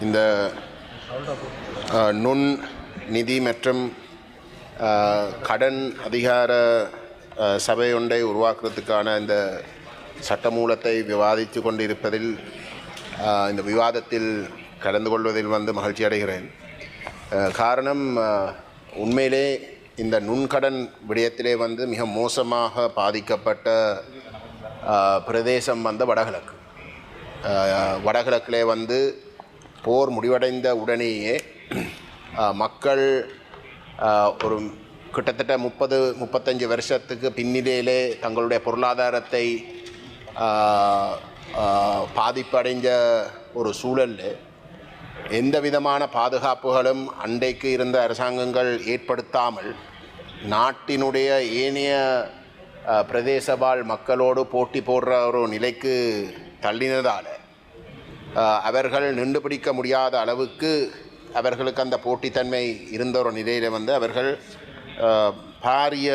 இந்த நுண் நிதி மற்றும் கடன் அதிகார சபை ஒன்றை உருவாக்குறதுக்கான இந்த சட்டமூலத்தை விவாதித்து கொண்டிருப்பதில் இந்த விவாதத்தில் கலந்து கொள்வதில் மகிழ்ச்சி அடைகிறேன். காரணம், உண்மையிலே இந்த நுண்கடன் விடயத்திலே மிக மோசமாக பாதிக்கப்பட்ட பிரதேசம் வடகிழக்கு. வடகிழக்கிலே போர் முடிவடைந்த உடனேயே மக்கள் ஒரு கிட்டத்தட்ட 30-35 வருஷத்துக்கு பின்னிலேயே தங்களுடைய பொருளாதாரத்தை பாதிப்படைஞ்ச ஒரு சூழலில் எந்த விதமான பாதுகாப்புகளும் அண்டைக்கு இருந்த அரசாங்கங்கள் ஏற்படுத்தாமல் நாட்டினுடைய ஏனைய பிரதேசவாழ் மக்களோடு போட்டி போடுற ஒரு நிலைக்கு தள்ளினதால் அவர்கள் நின்று பிடிக்க முடியாத அளவுக்கு அவர்களுக்கு அந்த போட்டித்தன்மை இருந்த ஒரு நிலையில் அவர்கள் பாரிய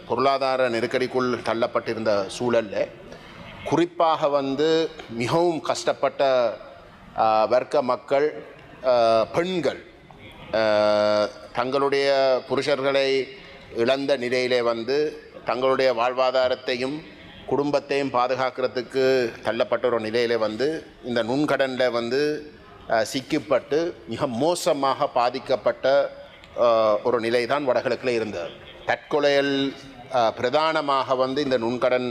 பொருளாதார நெருக்கடிக்குள் தள்ளப்பட்டிருந்த சூழலில் குறிப்பாக மிகவும் கஷ்டப்பட்ட வர்க்க மக்கள், பெண்கள் தங்களுடைய புருஷர்களை இழந்த நிலையிலே தங்களுடைய வாழ்வாதாரத்தையும் குடும்பத்தையும் பாதுகாக்கிறதுக்கு தள்ளப்பட்ட ஒரு நிலையில் இந்த நுண்கடனில் சிக்கப்பட்டு மிக மோசமாக பாதிக்கப்பட்ட ஒரு நிலை தான் வடகிழக்கில் இருந்தது. தற்கொலைகள் பிரதானமாக இந்த நுண்கடன்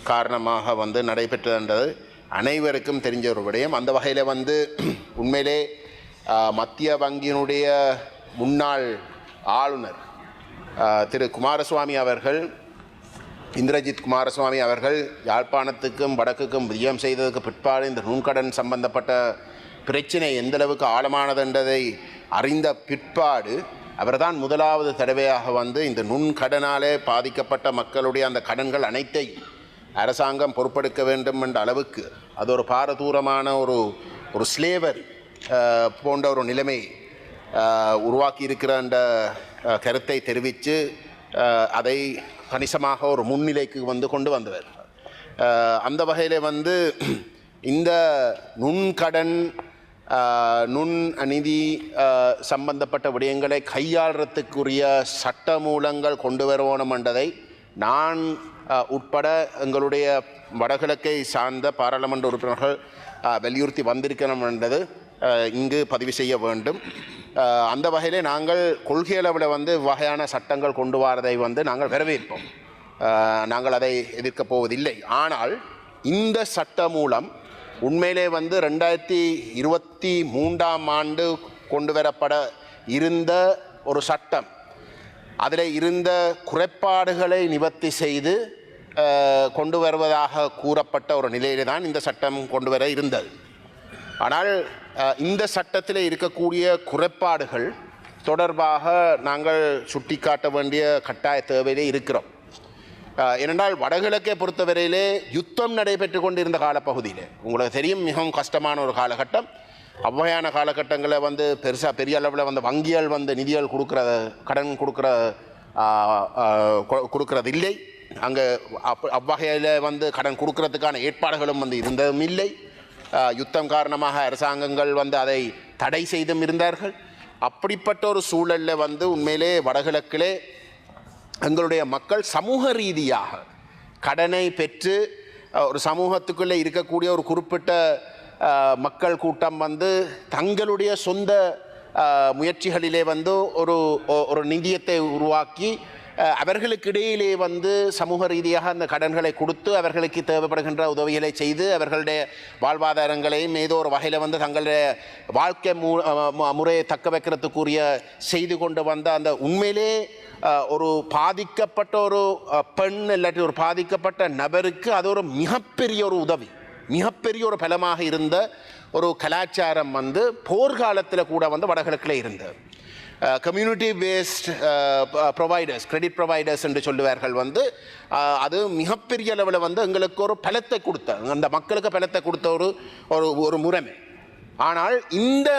காரணமாக நடைபெற்றதுன்றது அனைவருக்கும் தெரிஞ்ச ஒரு விடயம். அந்த வகையில் உண்மையிலே மத்திய வங்கியினுடைய முன்னாள் ஆளுநர் திரு குமாரசுவாமி அவர்கள், இந்திரஜித் குமாரசுவாமி அவர்கள் யாழ்ப்பாணத்துக்கும் வடக்குக்கும் விஜயம் செய்ததுக்கு பிற்பாடு இந்த நுண்கடன் சம்பந்தப்பட்ட பிரச்சனை எந்தளவுக்கு ஆழமானது என்றதை அறிந்த பிற்பாடு அவர்தான் முதலாவது தடவையாக இந்த நுண்கடனாலே பாதிக்கப்பட்ட மக்களுடைய அந்த கடன்கள் அனைத்தை அரசாங்கம் பொறுப்பெடுக்க வேண்டும் என்ற அளவுக்கு அது ஒரு பாரதூரமான ஒரு ஸ்லேவர் போன்ற ஒரு நிலைமை உருவாக்கி இருக்கிற அந்த கருத்தை தெரிவித்து அதை கணிசமாக ஒரு முன்னிலைக்கு கொண்டு வந்தவர். அந்த வகையில் இந்த நுண்கடன் நுண் நிதி சம்பந்தப்பட்ட விடயங்களை கையாளுறதுக்குரிய சட்ட மூலங்கள் கொண்டு வரணும் என்றதை நான் உட்பட எங்களுடைய வடகிழக்கை சார்ந்த பாராளுமன்ற உறுப்பினர்கள் வலியுறுத்தி வந்திருக்கணும் என்றது இங்கு பதிவு செய்ய வேண்டும். அந்த வகையிலே நாங்கள் கொள்கை அளவில் வகையான சட்டங்கள் கொண்டு வரதை நாங்கள் வரவேற்போம். நாங்கள் அதை எதிர்க்கப் போவதில்லை. ஆனால் இந்த சட்ட மூலம் உண்மையிலே 2023ஆம் ஆண்டு கொண்டு வரப்பட இருந்த ஒரு சட்டம், அதில் இருந்த குறைபாடுகளை நிவர்த்தி செய்து கொண்டு வருவதாக கூறப்பட்ட ஒரு நிலையிலே தான் இந்த சட்டம் கொண்டு வர இருந்தது. ஆனால் இந்த சட்டத்தில் இருக்கக்கூடிய குறைபாடுகள் தொடர்பாக நாங்கள் சுட்டிக்காட்ட வேண்டிய கட்டாய தேவையிலே இருக்கிறோம். ஏனென்றால் வடகிழக்கை பொறுத்தவரையிலே யுத்தம் நடைபெற்று கொண்டிருந்த காலப்பகுதியில் உங்களுக்கு தெரியும், மிகவும் கஷ்டமான ஒரு காலகட்டம். அவ்வகையான காலகட்டங்களில் பெரிய அளவில் வங்கிகள் நிதிகள் கடன் கொடுக்கறது இல்லை. அங்கே அவ்வகையில் கடன் கொடுக்கறதுக்கான ஏற்பாடுகளும் இருந்ததும் இல்லை. யுத்தம் காரணமாக அரசாங்கங்கள் அதை தடை செய்தும் இருந்தார்கள். அப்படிப்பட்ட ஒரு சூழலில் உண்மையிலே வடகிழக்கிலே எங்களுடைய மக்கள் சமூக ரீதியாக கடனை பெற்று ஒரு சமூகத்துக்குள்ளே இருக்கக்கூடிய ஒரு குறிப்பிட்ட மக்கள் கூட்டம் தங்களுடைய சொந்த முயற்சிகளிலே ஒரு நிதியத்தை உருவாக்கி அவர்களுக்கிடையிலே சமூக ரீதியாக அந்த கடன்களை கொடுத்து அவர்களுக்கு தேவைப்படுகின்ற உதவிகளை செய்து அவர்களுடைய வாழ்வாதாரங்களையும் ஏதோ ஒரு வகையில் தங்களுடைய வாழ்க்கை முறையை தக்க வைக்கிறதுக்குரிய செய்து கொண்டு அந்த உண்மையிலே ஒரு பாதிக்கப்பட்ட ஒரு பெண் இல்லாட்டி ஒரு பாதிக்கப்பட்ட நபருக்கு அது ஒரு மிகப்பெரிய ஒரு உதவி, மிகப்பெரிய ஒரு பலமாக இருந்த ஒரு கலாச்சாரம் போர்க்காலத்தில் கூட வடகிழக்கில் இருந்தது. Community paste providers, credit providers என்று சொல்லுவார்கள். அது மிகப்பெரிய அளவில் எங்களுக்கு ஒரு பலத்தை கொடுத்த, அந்த மக்களுக்கு பலத்தை கொடுத்த ஒரு முறைமை. ஆனால் இந்த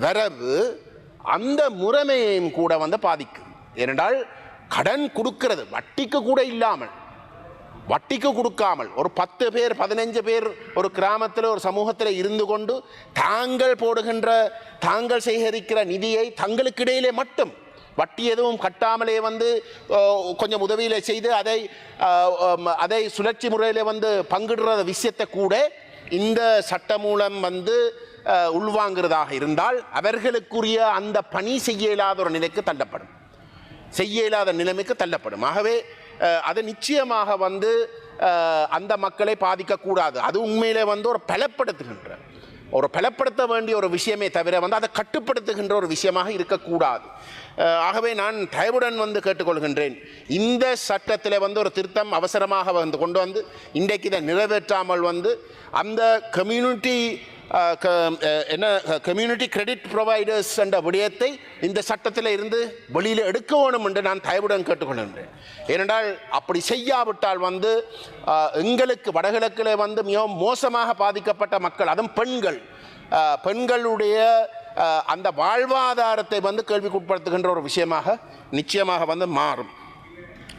வரவு அந்த முறைமையையும் கூட பாதிக்கும். ஏனென்றால் கடன் கொடுக்கிறது வட்டிக்கு கூட இல்லாமல் வட்டிக்கு கொடுக்காமல் ஒரு 10 பேர் 15 பேர் ஒரு கிராமத்தில் ஒரு சமூகத்தில் இருந்து கொண்டு தாங்கள் போடுகின்ற தாங்கள் சேகரிக்கிற நிதியை தங்களுக்கிடையிலே மட்டும் வட்டி எதுவும் கட்டாமலே வந்து கொஞ்சம் உதவியில செய்து அதை சுழற்சி முறையில் வந்து பங்கிடுற விஷயத்தை கூட இந்த சட்டமூலம் வந்து உள்வாங்கிறதாக இருந்தால் அவர்களுக்குரிய அந்த பணி செய்ய இயலாத ஒரு நிலைக்கு தள்ளப்படும், செய்ய இயலாத நிலைமைக்கு தள்ளப்படும். ஆகவே அது நிச்சயமாக வந்து அந்த மக்களை பாதிக்கக்கூடாது. அது உண்மையிலே வந்து ஒரு பலப்படுத்த வேண்டிய ஒரு விஷயமே தவிர வந்து அதை கட்டுப்படுத்துகின்ற ஒரு விஷயமாக இருக்கக்கூடாது. ஆகவே நான் தயவுடன் வந்து கேட்டுக்கொள்கின்றேன், இந்த சட்டத்தில் வந்து ஒரு திருத்தம் அவசரமாக வந்து கொண்டு வந்து இன்றைக்கு இதை நிறைவேற்றாமல் வந்து அந்த கம்யூனிட்டி கிரெடிட் ப்ரொவைடர்ஸ் என்ற விடயத்தை இந்த சட்டத்தில் இருந்து வெளியில் எடுக்க வேணும் என்று நான் தயவுடன் கேட்டுக்கொள்கின்றேன். ஏனென்றால் அப்படி செய்யாவிட்டால் வந்து எங்களுக்கு வடகிழக்கில் வந்து மிகவும் மோசமாக பாதிக்கப்பட்ட மக்கள், அதுவும் பெண்களுடைய அந்த வாழ்வாதாரத்தை வந்து கேள்விக்குட்படுத்துகின்ற ஒரு விஷயமாக நிச்சயமாக வந்து மாறும்.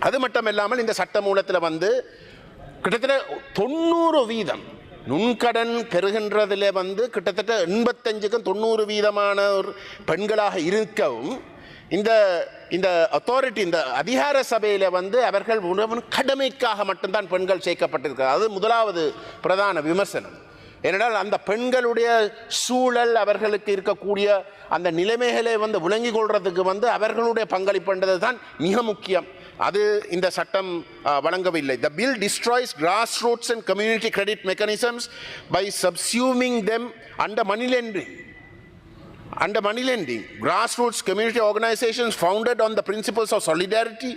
அது மட்டும் இல்லாமல் இந்த சட்ட மூலத்தில் வந்து கிட்டத்தட்ட 90% நுண்கடன் பெறுகின்றதில் வந்து கிட்டத்தட்ட 85க்கும் 90% பெண்களாக இருக்கவும் இந்த அத்தாரிட்டி இந்த அதிகார சபையில் வந்து அவர்கள் கடமைக்காக மட்டும்தான் பெண்கள் சேர்க்கப்பட்டிருக்கிறார். அது முதலாவது பிரதான விமர்சனம். ஏனென்றால் அந்த பெண்களுடைய சூழல், அவர்களுக்கு இருக்கக்கூடிய அந்த நிலைமைகளை வந்து விளங்கிக் கொள்றதுக்கு வந்து அவர்களுடைய பங்களிப்புன்றது தான் மிக முக்கியம். அது இந்த சட்டம் வழங்கவில்லை. The bill destroys grassroots and community credit mechanisms by subsuming them under money lending. Grassroots community organizations founded on the principles of solidarity,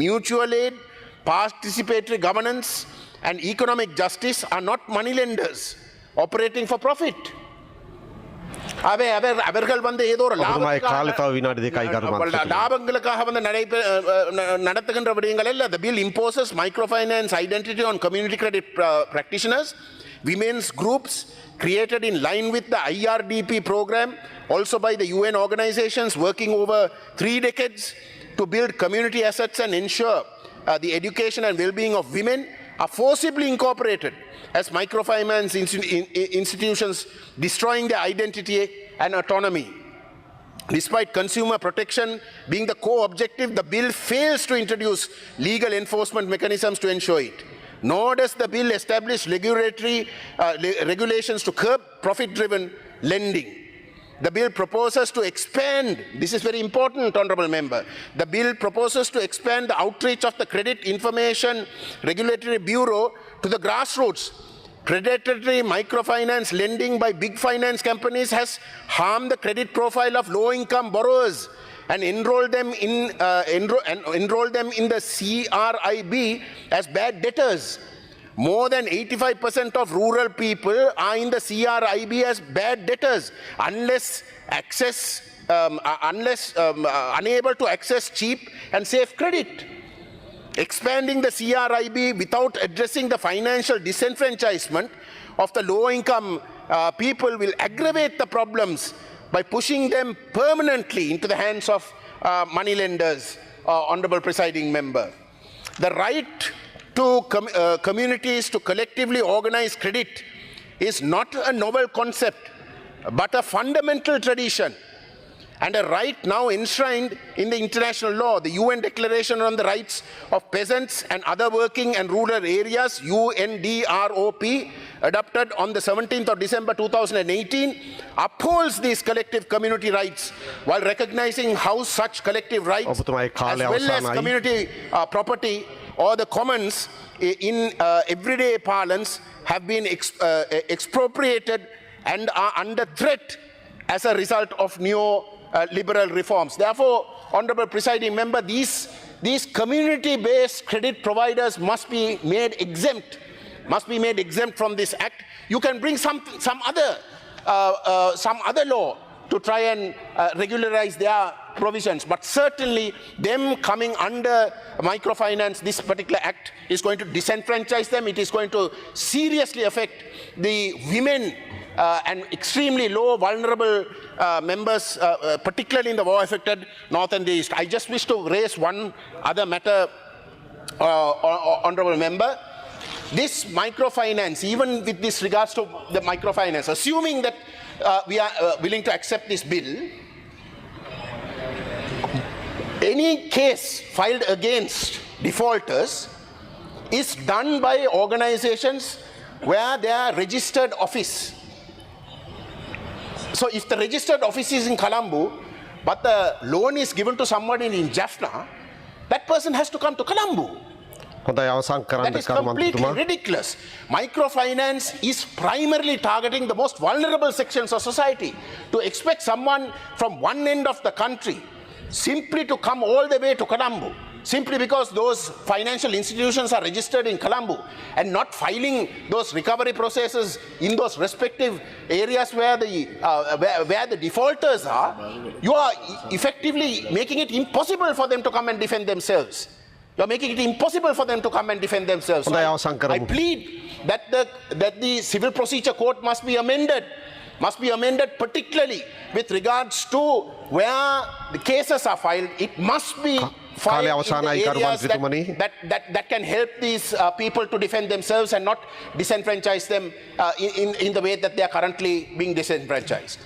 mutual aid, participatory governance and economic justice are not money lenders operating for profit. அவர்கள் வந்து ஏதோ ஒரு லாபங்களுக்காக வந்து நடத்துகின்ற விடயங்கள் அல்ல. The bill imposes microfinance identity on community credit practitioners, women's groups created in line with the IRDP program, also by the UN organizations working over 3 decades to build community assets and ensure the education and well-being of women, are forcibly incorporated as microfinance institutions, destroying their identity and autonomy. Despite consumer protection being the core objective, the bill fails to introduce legal enforcement mechanisms to ensure it. Nor does the bill establish regulations to curb profit-driven lending. The bill proposes to expand, this is very important, Honorable Member, the bill proposes to expand the outreach of the Credit Information Regulatory Bureau to the grassroots. Predatory microfinance lending by big finance companies has harmed the credit profile of low-income borrowers and enrolled them in the CRIB as bad debtors. More than 85% of rural people are in the CRIB as bad debtors unable to access cheap and safe credit. Expanding the CRIB without addressing the financial disenfranchisement of the low-income people will aggravate the problems by pushing them permanently into the hands of money lenders, Honorable Presiding Member. The right to communities to collectively organize credit is not a novel concept, but a fundamental tradition and a right now enshrined in the international law. The UN Declaration on the Rights of Peasants and Other Working and Rural Areas, UNDROP, adopted on the 17th of December 2018, upholds these collective community rights while recognizing how such collective rights as well as community property or the commons in everyday parlance have been expropriated and are under threat as a result of neo-liberal reforms. Therefore, Honorable Presiding Member, these community-based credit providers must be made exempt from this act. You can bring some other law to try and regularize their provisions, but certainly them coming under microfinance, this particular act is going to disenfranchise them. It is going to seriously affect the women and extremely low vulnerable members, particularly in the war-affected North and the East. I just wish to raise one other matter, Honorable Member. this microfinance, even with this regards to the microfinance, assuming that we are willing to accept this bill, any case filed against defaulters is done by organizations where they are registered office. So if the registered office is in Colombo, but the loan is given to somebody in Jaffna, that person has to come to Colombo. That is completely ridiculous. Microfinance is primarily targeting the most vulnerable sections of society. To expect someone from one end of the country simply to come all the way to Colombo, simply because those financial institutions are registered in Colombo and not filing those recovery processes in those respective areas where the defaulters are, you are effectively making it impossible for them to come and defend themselves. You are making it impossible for them to come and defend themselves. So I plead that the civil procedure court must be amended, particularly with regards to where the cases are filed. It must be filed in the areas that can help these people to defend themselves and not disenfranchise them in the way that they are currently being disenfranchised.